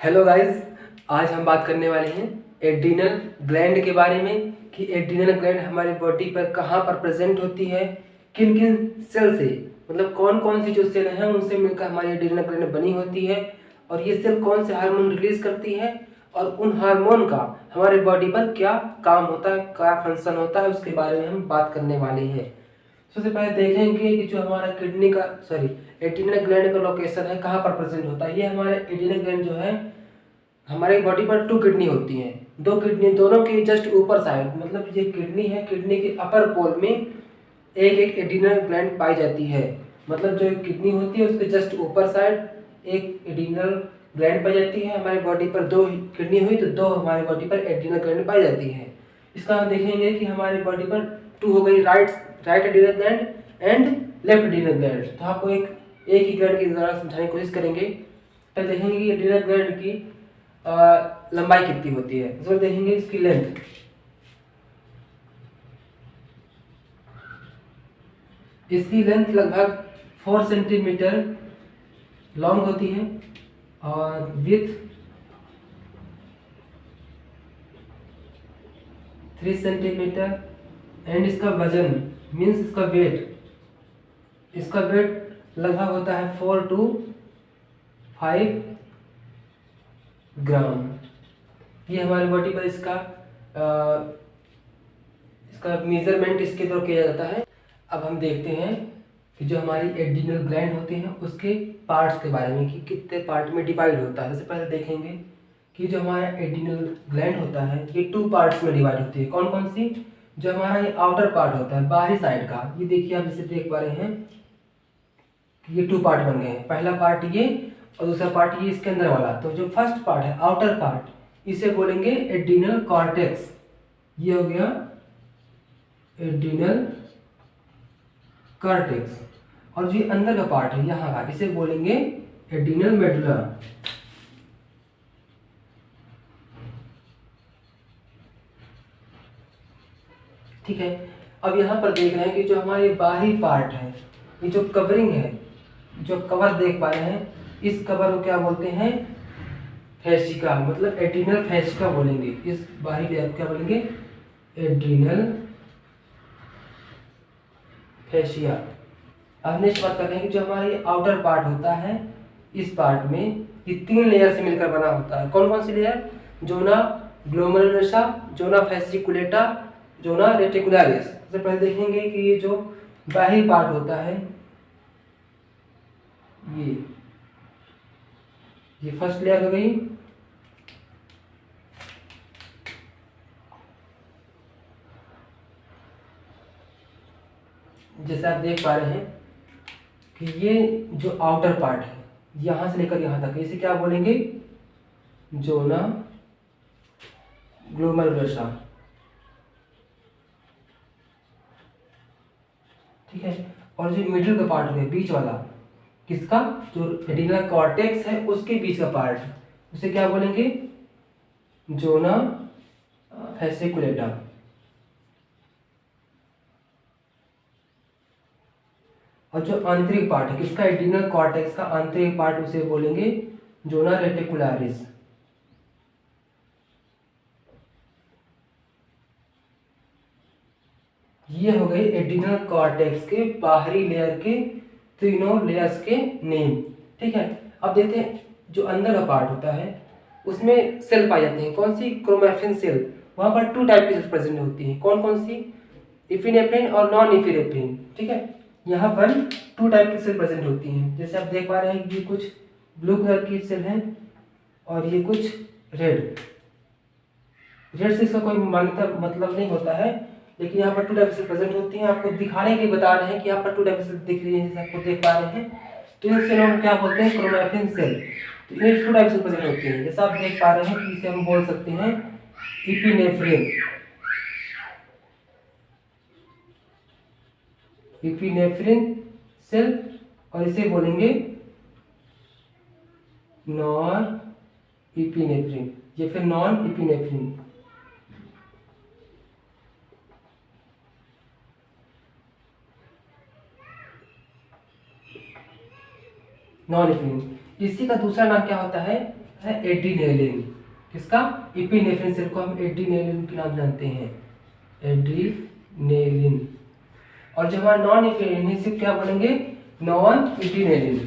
Hello guys. आज हम बात करने वाले हैं एड्रिनल ग्लैंड के बारे में कि एड्रिनल ग्लैंड हमारे बॉडी पर कहाँ पर प्रेजेंट होती है, किन किन सेल से, मतलब कौन कौन सी जो सेल हैं उनसे मिलकर हमारी एड्रिनल ग्लैंड बनी होती है और ये सेल कौन से हार्मोन रिलीज करती है और उन हार्मोन का हमारे बॉडी पर क्या काम होता है, क्या फंक्शन होता है, उसके बारे में हम बात करने वाले हैं। सबसे पहले देखेंगे कि जो हमारा किडनी का एड्रिनल ग्लैंड का लोकेशन है कहाँ पर प्रेजेंट होता है। ये हमारे एड्रिनल ग्लैंड जो है हमारे बॉडी पर 2 किडनी होती हैं, 2 किडनी दोनों के जस्ट ऊपर साइड, मतलब ये किडनी है, किडनी के अपर पोल में एक एक एड्रिनल ग्लैंड पाई जाती है। मतलब जो किडनी होती है उसके जस्ट ऊपर साइड एक एड्रिनल ग्लैंड पाई जाती है। हमारी बॉडी पर 2 किडनी हुई तो 2 हमारी बॉडी पर एड्रिनल ग्लैंड पाई जाती है। इसका हम देखेंगे कि हमारी बॉडी पर 2 हो गई, right adrenal gland and left adrenal gland. तो आपको एक ही ग्लैंड की द्वारा समझाने की कोशिश करेंगे। तो देखेंगे कि एड्रिनल ग्लैंड की लंबाई कितनी होती है। इसमें देखेंगे इसकी लेंथ, इसकी लेंथ लगभग 4 सेंटीमीटर लॉन्ग होती है और विथ 3 सेंटीमीटर। एंड इसका वजन मीन्स इसका वेट लगभग होता है 4 to 5 ग्राम। ये हमारी बॉडी पर इसका मेजरमेंट इसके द्वारा किया जाता है। अब हम देखते हैं कि जो हमारी एड्रिनल ग्लैंड होते हैं उसके पार्ट्स के बारे में कि कितने पार्ट में डिवाइड होता है। सबसे पहले देखेंगे कि जो हमारा एड्रिनल ग्लैंड होता है ये 2 पार्ट्स में डिवाइड होती है। कौन कौन सी? जो हमारा ये आउटर पार्ट होता है बाहरी साइड का, ये देखिए आप इसे देख पा रहे हैं कि ये 2 पार्ट बन गए हैं। पहला पार्ट ये और दूसरा पार्ट ये इसके अंदर वाला। तो जो फर्स्ट पार्ट है आउटर पार्ट, इसे बोलेंगे एड्रिनल कॉर्टेक्स। ये हो गया एड्रिनल कॉर्टेक्स। और जो अंदर का पार्ट है यहाँ का, इसे बोलेंगे एड्रिनल मेडुला। ठीक है। अब यहाँ पर देख रहे हैं कि जो हमारे बाहरी पार्ट है, ये जो कवरिंग है, जो कवर देख पा रहे हैं, इस कवर को क्या बोलते हैं? फैसिका, मतलब एड्रिनल फैसिका बोलेंगे। इस बाहरी लेयर को क्या बोलेंगे? Adrenal fascia. अब नेक्स्ट बात करते हैं कि जो हमारा ये आउटर पार्ट होता है, इस पार्ट में ये 3 लेयर से मिलकर बना होता है। कौन कौन सी लेयर? जोना ग्लोमेरुलोसा, जोना फैसिकुलेटा, जोना रेटिकुलरिस। सबसे पहले देखेंगे कि ये जो बाहरी पार्ट होता है, ये फर्स्ट लेयर हो गई। जैसे आप देख पा रहे हैं कि ये जो आउटर पार्ट है यहां से लेकर यहां तक, इसे क्या बोलेंगे? Zona glomerulosa. ठीक है। और जो मिडिल का पार्ट है बीच वाला, किसका? जो एड्रिनल कॉर्टेक्स है उसके बीच का पार्ट, उसे क्या बोलेंगे? जोना फैसिकुलेटा। और जो आंतरिक पार्ट है किसका? एड्रिनल कॉर्टेक्स का आंतरिक पार्ट, उसे बोलेंगे जोना रेटिकुलरिस। ये हो गए एड्रिनल कॉर्टेक्स के बाहरी लेयर के तीनों लेयर्स के नेम। ठीक है। अब देखते हैं जो अंदर का पार्ट होता है उसमें सेल पाई जाती हैं। कौन सी? Chromatin cell. वहां पर 2 टाइप की सेल प्रेजेंट होती हैं। कौन कौन सी? इफिनेफ्रिन और नॉन इफिनेफ्रिन। ठीक है। यहाँ पर 2 टाइप की सेल प्रेजेंट होती हैं। जैसे आप देख पा रहे हैं कि ये कुछ ब्लू कलर की सेल है और ये कुछ रेड से इसका कोई मान्यता मतलब नहीं होता है, लेकिन यहाँ पर 2 टाइप से प्रेजेंट होती हैं। आपको दिखाने के लिए बता रहे हैं कि यहाँ पर 2 टाइप से दिख रही है, जैसे आपको देख पा रहे हैं। तो इन सेलों को क्या बोलते हैं? Chromatin cell. तो ये 2 टाइप से प्रेजेंट होती हैं। जैसे आप देख पा रहे हैं कि इसे हम बोल सकते हैं इपिनेफ्रिन सेल, और इसे बोलेंगे नॉन इपिनेफ्रिन या फिर नॉन इपिनेफ्रिन। नॉन इफिन। इसी का दूसरा नाम क्या होता है? है एड्रीनेलिन। किसका? इपिनेफ्रिन सेल को हम एड्रीनेलिन के नाम जानते हैं, एड्रीनेलिन। और जो हमारा नॉन इपिनेफ्रिन से क्या बोलेंगे? नॉन इपिनेलिन।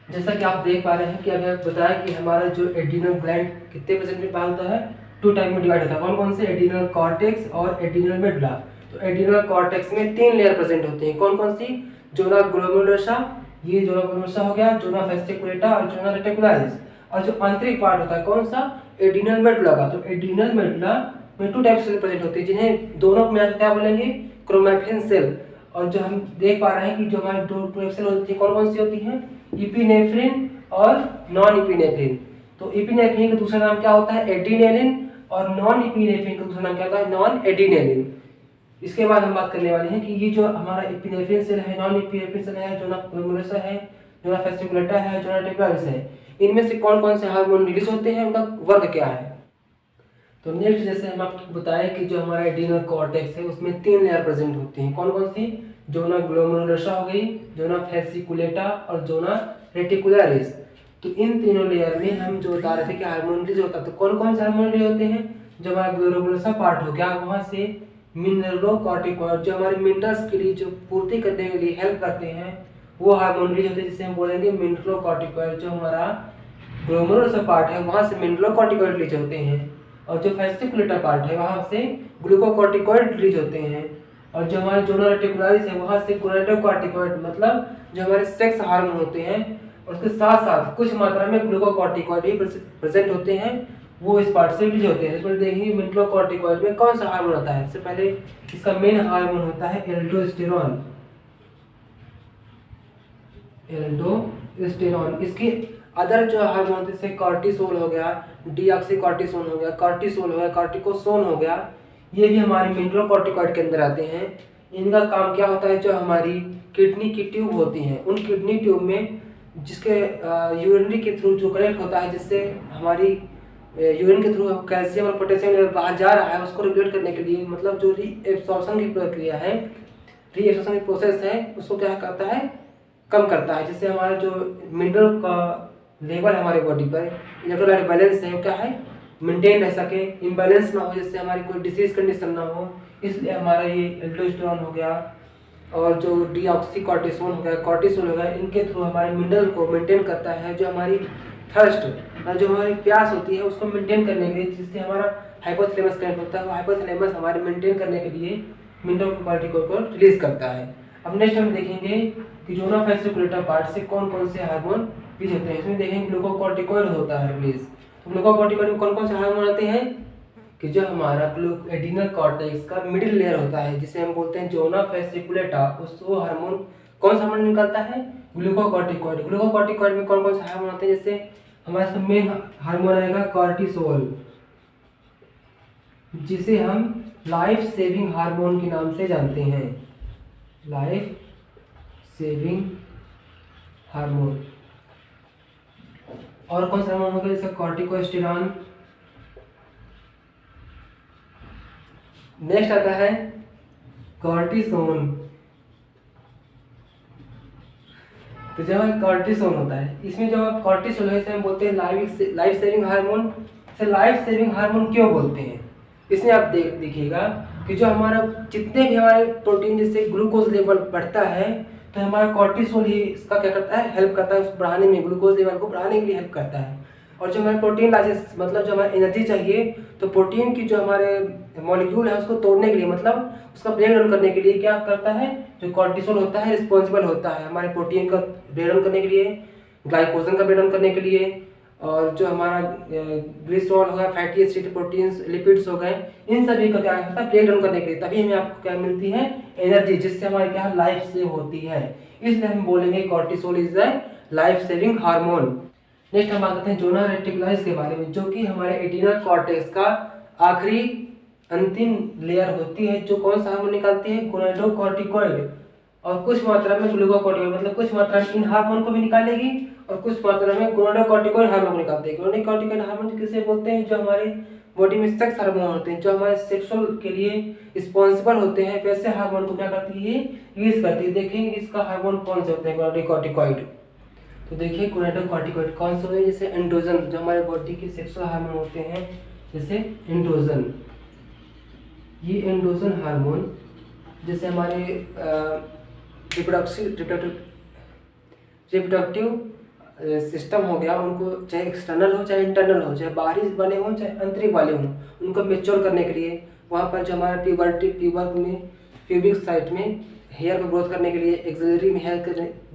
जैसा कि आप देख पा रहे हैं कि अभी आप बताया कि हमारा जो एड्रीनल ग्लैंड कितने परसेंट में पाया होता है? 2 टाइप में डिवाइड होता है। कौन कौन से? एड्रीनल कॉर्टेक्स और एड्रीनल मेडुला। तो एड्रीनल कॉर्टेक्स में 3 लेयर प्रेजेंट होते हैं। कौन कौन सी? जोना ग्लोमेरुलोसा, ये जोना ग्लोमेरुलोसा हो गया, जोना फेसिकुलेटा और जोना रेटिकुलरिस। और जो आंतरिक पार्ट होता है कौन सा? एड्रीनल मेडुला का। तो एड्रीनल मेडुला में 2 टाइप सेल प्रेजेंट होती है, जिन्हें दोनों में क्या बोलेंगे? Chromatin cell. और जो हम देख पा रहे हैं कि जो हमारी 2 सेल होती है कौन कौन सी होती हैं? इपिनेफ्रिन और नॉन इपिनेफ्रिन। तो इपिनेफ्रिन का दूसरा नाम क्या होता है? एड्रीनेलिन। और नॉन इपिनेफ्रिन का दूसरा नाम क्या होता है? Non adrenaline. इसके बाद हम बात करने वाले हैं कि ये जो हमारा इपिनेफ्रिन सेल है, नॉन इपिनेफ्रिन सेल है, जोना ग्लोमेरुलोसा है, जोना फेसिकुलेटा है, जोना रेटिकुलरिस है, इनमें से कौन कौन से हार्मोन रिलीज होते हैं, उनका वर्ग क्या है? तो नेक्स्ट जैसे हम आपको बताएं कि जो हमारा एड्रीनल कॉर्टेक्स है उसमें 3 लेयर प्रेजेंट होती हैं। कौन कौन सी? जोना ग्लोमेरुलोसा हो गई, जोना फेसिकुलेटा और जोना रेटिकुलरिस। तो इन तीनों लेयर में हम जो बता रहे थे कि हार्मोन रिलीज होता है, तो कौन कौन से हार्मोन रिलीज होते हैं? जो हमारा ग्लोमेरुलोसा पार्ट हो गया, वहाँ से मिनरलोकॉर्टिकॉइड जो हमारे मिनरल्स के लिए जो पूर्ति करने के लिए हेल्प करते हैं, वो हार्मोन रिलीज होते हैं, जिसे हम बोलेंगे मिनरलोकॉर्टिकॉइड। जो हमारा ग्लोमेरुलोसा पार्ट है वहाँ से मिनरलोकॉर्टिकॉइड रिलीज होते हैं। और जो फेसिकुलेटा पार्ट है वहाँ से ग्लूकोकॉर्टिकॉइड रिलीज होते हैं। और जो हमारे जोना रेटिकुलरिस है वहाँ से गोनाडोकॉर्टिकॉइड, मतलब जो हमारे सेक्स हार्मोन होते हैं, और उसके साथ साथ कुछ मात्रा में ग्लूकोकॉर्टिकॉइड भी प्रेजेंट होते हैं, वो इस पार्ट से रिलीज होते हैं। इसमें देखिए मिनरलोकॉर्टिकॉइड में कौन सा हार्मोन होता है? सबसे पहले इसका मेन हार्मोन होता है एल्डोस्टेरॉन। एल्डोस्टेरॉन। इसके अदर जो हार्मोन जैसे कॉर्टिसोल हो गया, डीऑक्सीकॉर्टिसोन हो गया, कॉर्टिसोल हो गया, कॉर्टिकोसोन हो गया, ये भी हमारे मिनरलोकॉर्टिकॉइड के अंदर आते हैं। इनका काम क्या होता है? जो हमारी किडनी की ट्यूब होती हैं, उन किडनी ट्यूब में जिसके यूरिनरी के थ्रू जो कनेक्ट होता है, जिससे हमारी यूरिन के थ्रू कैल्शियम और पोटेशियम लेवल बाहर जा रहा है, उसको रेगुलेट करने के लिए, मतलब जो रीएब्सॉर्प्शन की प्रक्रिया है, रीएब्सॉर्प्शन की प्रोसेस है, उसको क्या करता है? कम करता है, जिससे हमारा जो मिनरल का लेवल है हमारे बॉडी पर, इलेक्ट्रोलाइट बैलेंस है, वो क्या है? मेंटेन रह सके, इम्बैलेंस ना हो, जिससे हमारी कोई डिसीज कंडीशन ना हो। इसलिए हमारा ये एल्डोस्टेरॉन हो गया और जो डीऑक्सीकॉर्टिसोन हो गया, कॉर्टिसोल हो गया, इनके थ्रू हमारे मिनरल को मेंटेन करता है। जो हमारी थर्स्ट, जो हमारी प्यास होती है, उसको मेंटेन करने के लिए, जिससे हमारा हाइपोथैलेमस कनेक्ट होता है, वो हाइपोथैलेमस हमारे मेंटेन करने के लिए मिनरलोकॉर्टिकॉइड को रिलीज करता है। अब नेक्स्ट हम देखेंगे कि जोना फेसिकुलेटा पार्ट से कौन कौन से हार्मोन रिलीज होते हैं। इसमें देखेंगे ग्लूकोकॉर्टिकॉइड होता है रिलीज। तो ग्लूकोकॉर्टिकॉइड में कौन कौन से हार्मोन आते हैं? कि जो हमारा एड्रीनल कॉर्टेक्स का मिडिल लेयर होता है, जिसे हम बोलते हैं जोना फेसिकुलेटा, उस वो हार्मोन कौन सा हार्मोन निकलता है? ग्लूकोकॉर्टिकॉइड। ग्लूकोकॉर्टिकॉइड में कौन कौन से हार्मोन आते हैं? जैसे हमारा मेन हार्मोन आएगा कॉर्टिसोल, जिसे हम लाइफ सेविंग हार्मोन के नाम से जानते हैं, लाइफ सेविंग हार्मोन। और कौन सा हार्मोन होगा? जैसे कॉर्टिकोस्टेरॉन। नेक्स्ट आता है कॉर्टिसोन। तो जब कॉर्टिसोन होता है, इसमें जो कॉर्टिसोल है, इसे हम बोलते हैं लाइफ सेविंग हार्मोन। इसे लाइफ सेविंग हार्मोन क्यों बोलते हैं? इसमें आप देखिएगा कि जो हमारा जितने भी हमारे प्रोटीन, जैसे ग्लूकोज लेवल बढ़ता है, तो हमारा कॉर्टिसोल ही इसका क्या करता है? हेल्प करता है, उसको बढ़ाने में, ग्लूकोज लेवल को बढ़ाने के लिए हेल्प करता है। और जो हमारे प्रोटीन लाइसिस, मतलब जो हमारी एनर्जी चाहिए, तो प्रोटीन की जो हमारे मॉलिक्यूल है उसको तोड़ने के लिए, मतलब उसका ब्रेक डाउन करने के लिए क्या करता है? जो कॉर्टिसोल होता है रिस्पॉन्सिबल होता है हमारे प्रोटीन का ब्रेक डाउन करने के लिए, ग्लाइकोजन का ब्रेक डाउन करने के लिए, और जो हमारा ग्लिसरॉल हो गया, फैटी एसिड, प्रोटीन्स, लिपिड्स हो गए, इन सभी का क्या होता है? ब्रेक डाउन करने के लिए। तभी हमें आपको क्या मिलती है? एनर्जी, जिससे हमारी क्या लाइफ सेव होती है। इसलिए हम बोलेंगे cortisol is the life saving hormone. Next हम बात करते हैं जोना रेटिकुलरिस के बारे में, जो कि हमारे एड्रीनल कॉर्टेक्स का आखिरी अंतिम लेयर होती है, जो कौन सा हार्मोन निकालती है? गोनाडोकॉर्टिकॉइड। और कुछ मात्रा में ग्लूकोकॉर्टिकॉइड, मतलब कुछ मात्रा में इन हार्मोन को भी निकालेगी और कुछ मात्रा में गोनाडोकॉर्टिकॉइड हार्मोन को निकालती है। गोनाडोकॉर्टिकॉइड हार्मोन किसे बोलते हैं? जो हमारे बॉडी में सेक्स हार्मोन होते हैं जो हमारे सेक्सुअल के लिए रिस्पॉन्सिबल होते हैं, वैसे हार्मोन को क्या करती है, रिलीज करती है। देखेंगे इसका हार्मोन कौन से होते हैं, गोनाडोकॉर्टिकॉइड। तो देखिए गोनाडोकॉर्टिकॉइड कौन से होते हैं, जैसे एंड्रोजन जो हमारे बॉडी के सेक्सुअल हार्मोन होते हैं, जैसे एंड्रोजन। ये एंड्रोजन हार्मोन जैसे हमारे रिप्रोडक्टिव सिस्टम हो गया, उनको चाहे एक्सटर्नल हो चाहे इंटरनल हो, चाहे बाहरी वाले हों चाहे आंतरिक वाले हों, उनको मेच्योर करने के लिए वहाँ पर जो हमारा प्यूबिक साइट में हेयर को ग्रोथ करने के लिए, एक्सिलरी में हेयर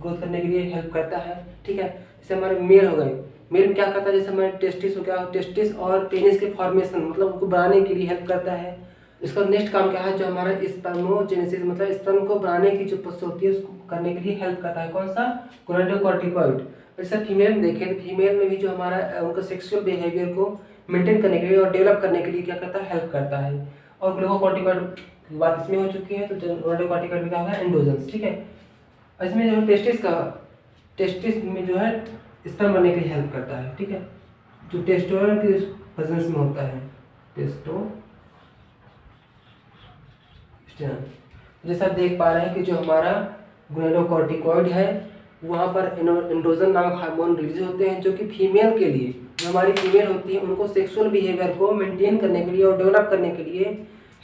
ग्रोथ करने के लिए हेल्प करता है। ठीक है, जैसे हमारे मेल हो गए, मेल में क्या करता है, जैसे हमारे टेस्टिस हो गया, टेस्टिस और पेनिस के फॉर्मेशन मतलब उनको बनाने के लिए हेल्प करता है। इसका नेक्स्ट काम क्या है, जो हमारा स्पर्मोजेनेसिस मतलब स्पर्म को बनाने की जो प्रोसेस होती है उसको करने के लिए हेल्प करता है। कौन सा, गोनाडोकॉर्टिकॉइड। जैसे फीमेल में देखें तो फीमेल में भी जो हमारा उनका सेक्सुअल बिहेवियर को मेंटेन करने के लिए और डेवलप करने के लिए क्या करता है, हेल्प करता है। और ग्लूकोकॉर्टिकॉइड की बात इसमें हो चुकी है, तो गोनाडोकॉर्टिकॉइड में क्या होगा, एंड्रोजन्स। ठीक है, इसमें जो टेस्टिस में जो है स्पर्म बनने के लिए हेल्प करता है। ठीक है, जो टेस्टोस्टेरोन की प्रेजेंस में होता है, जैसे आप देख पा रहे हैं कि जो हमारा गोनाडोकॉर्टिकॉइड है वहाँ पर एंड्रोजन नामक हार्मोन रिलीज होते हैं जो कि फीमेल के लिए, जो हमारी फीमेल होती है उनको सेक्सुअल बिहेवियर को मेंटेन करने के लिए और डेवलप करने के लिए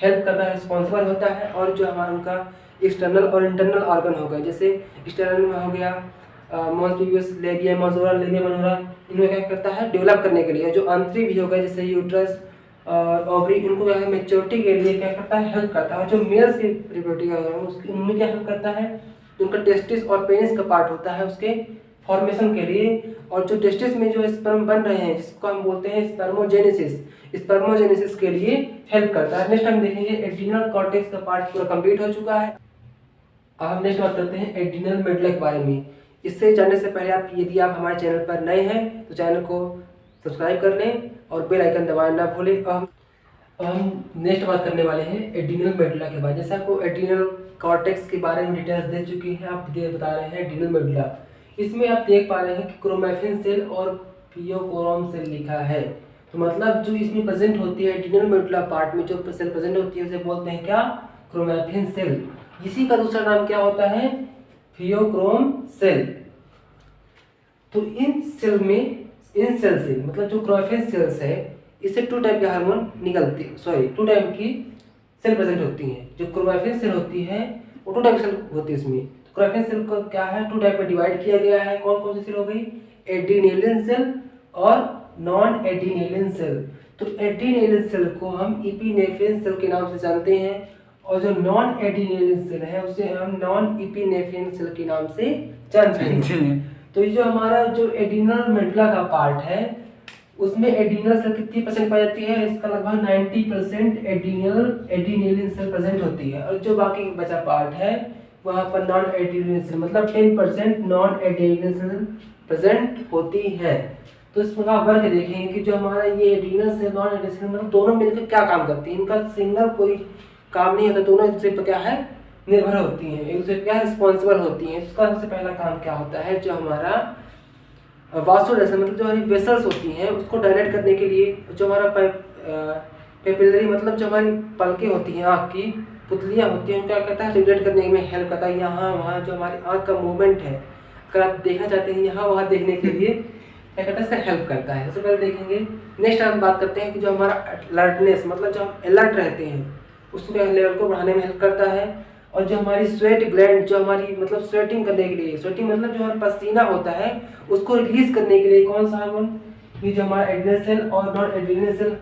हेल्प करना रिस्पॉन्सिबल होता है। और जो हमारा उनका एक्सटर्नल और इंटरनल ऑर्गन हो गए, जैसे एक्सटर्नल में हो गया मॉन्स पीवियस, लेबिया मजोरा, लेबिया मनोरा, इनको क्या करता है, डेवलप करने के लिए। जो आंतरिक भी हो गए जैसे यूट्रस और ओवरी, इनको क्या है, मेच्योरिटी के लिए क्या करता है, हेल्प करता है। जो मेल्स की रिप्रोडक्टिव ऑर्गन उसकी उनमें क्या हेल्प करता है, उनका टेस्टिस और पेनिस का पार्ट होता है उसके फॉर्मेशन के लिए। और जो टेस्टिस में जो स्पर्म बन रहे हैं जिसको हम बोलते हैं स्पर्मोजेनेसिस के लिए हेल्प करता है। नेक्स्ट हम देखेंगे एड्रिनल कॉर्टेक्स का पार्ट पूरा कंप्लीट हो चुका है। अब हम नेक्स्ट बात करते हैं एड्रिनल मेडुला के बारे में। इससे जानने से पहले आप यदि आप हमारे चैनल पर नए हैं तो चैनल को सब्सक्राइब कर लें और बेल आइकन दबाना ना भूलें। अब हम नेक्स्ट बात करने वाले हैं एड्रिनल मेडुला के बारे में। जैसे आपको एड्रिनल कॉर्टेक्स के बारे में डिटेल्स दे चुकी हैं, आप बता रहे हैं एड्रिनल मेडुला। इसमें आप देख पा रहे हैं कि क्रोमैफिन सेल और फियोक्रोम सेल लिखा है। तो मतलब जो इसमें प्रेजेंट होती है एड्रिनल मेडुला पार्ट में जो सेल प्रेजेंट होती है उसे बोलते हैं क्या, क्रोमैफिन सेल। इसी का दूसरा नाम क्या होता है, फियोक्रोम सेल। तो इन सेल से मतलब जो क्रोमैफिन सेल्स है इससे टू टाइप के हार्मोन टू टाइप की सेल प्रेजेंट होती हैं। जो क्रोमैफिन सेल होती है वो टू टाइप की सेल होती है। इसमें तो क्रोमैफिन सेल को क्या है, टू टाइप में डिवाइड किया गया है। कौन कौन सी सेल हो गई, एड्रिनेलिन सेल और नॉन एड्रिनेलिन सेल। तो एड्रिनेलिन सेल को हम इपिनेफ्रिन सेल के नाम से जानते हैं और जो नॉन एड्रिनेलिन सेल है उसे हम नॉन इपिनेफ्रिन सेल के नाम से जानते हैं। तो ये जो हमारा जो एड्रिनल मेडुला का पार्ट है उसमें एड्रिनल सेल कितनी परसेंट पाई जाती है, इसका लगभग 90% एड्रिनेलिन सेल प्रेजेंट होती है। और जो बाकी बचा पार्ट है वहाँ पर नॉन एड्रिनेलिन सेल मतलब 10% नॉन एड्रिनेलिन सेल प्रेजेंट होती है। तो इसमें आप वर्ग देखेंगे कि जो हमारा ये adrenal cell non adrenal cell मतलब दोनों मिलकर क्या काम करती है, इनका सिंगल कोई काम नहीं होता, दोनों एक दूसरे पर क्या है, निर्भर होती हैं, एक दूसरे क्या रिस्पॉन्सिबल होती हैं। इसका सबसे पहला काम क्या होता है, जो हमारा वासोडाइलेशन मतलब जो हमारी वेसल्स होती हैं उसको डायलेट करने के लिए, जो हमारा पेपिलरी मतलब जो हमारी पलकें होती हैं, आँख की पुतलियाँ होती हैं, क्या करता है, रेगुलेट करने में हेल्प करता है। यहाँ वहाँ जो हमारी आँख का मूवमेंट है अगर आप देखना चाहते हैं यहाँ वहाँ देखने के लिए क्या करता है, इसका हेल्प करता है। सबसे पहले देखेंगे। नेक्स्ट हम बात करते हैं कि जो हमारा अलर्टनेस मतलब जो हम अलर्ट रहते हैं उसके लेवल को बढ़ाने में हेल्प करता है। और जो हमारी स्वेट ग्लैंड जो हमारी मतलब स्वेटिंग करने के लिए, स्वेटिंग मतलब जो हमारा पसीना होता है उसको रिलीज करने के लिए कौन सा हार्मोन, ये जो हमारा एड्रिनल सेल और नॉन एड्रिनल सेल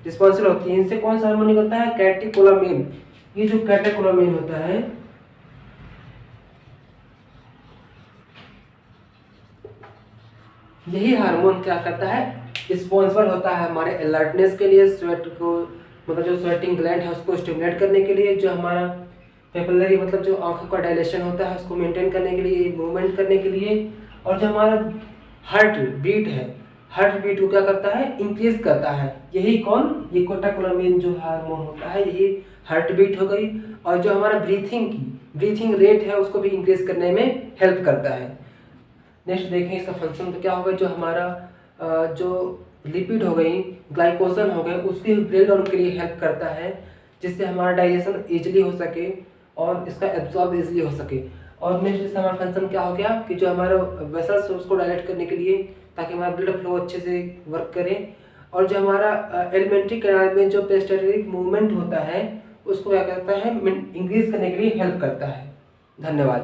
रिस्पॉन्सिबल होती है, इनसे कौन सा हार्मोन निकलता है, कैटेकोलामिन। ये जो कैटेकोलामिन होता है यही हार्मोन क्या करता है, रिस्पॉन्सिबल होता है हमारे अलर्टनेस के लिए, स्वेट को मतलब जो स्वेटिंग ग्लैंड है उसको स्टिमुलेट करने के लिए, जो हमारा पेपिलरी मतलब जो आंखों का डायलेशन होता है उसको मेंटेन करने के लिए, मूवमेंट करने के लिए। और जो हमारा हार्ट बीट है, हार्ट बीट को क्या करता है, इंक्रीज करता है। यही कौन, ये कैटेकोलामिन जो हार्मोन होता है यही हार्ट बीट हो गई। और जो हमारा ब्रीथिंग रेट है उसको भी इंक्रीज करने में हेल्प करता है। नेक्स्ट देखें इसका फंक्शन तो क्या होगा, जो हमारा जो लिपिड हो गई, ग्लाइकोजन हो गए, उसके ब्रेक डाउन के लिए हेल्प करता है, जिससे हमारा डाइजेशन ईजिली हो सके और इसका एब्जॉर्ब ईजिली हो सके। और नेक्स्ट इसका हमारा फंक्शन क्या हो गया कि जो हमारा वेसल्स है उसको डायलेट करने के लिए, ताकि हमारा ब्लड फ्लो अच्छे से वर्क करे। और जो हमारा एलिमेंट्री कैनाल में जो पेरिस्टाल्टिक मूवमेंट होता है उसको क्या करता है, इंक्रीज करने के लिए हेल्प करता है। धन्यवाद।